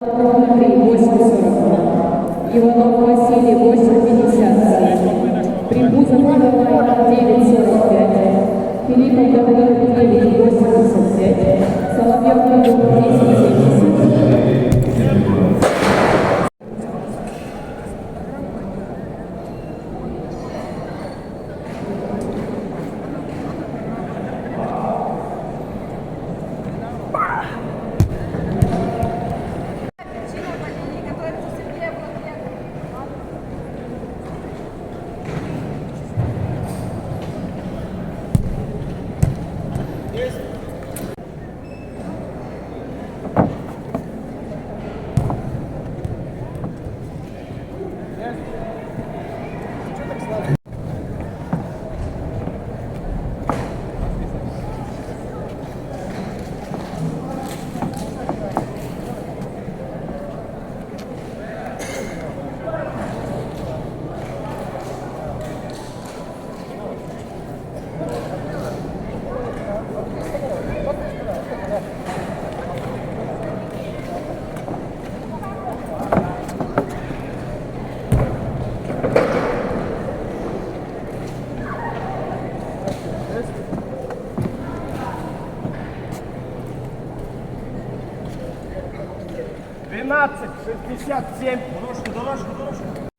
Андрей 8,42. Иванов Василий 8,57. Примбузов Николай 9,45. Филиппов Гаврил 9,85. Соловьев Егор 10,70. Двенадцать, 67. Дорожку.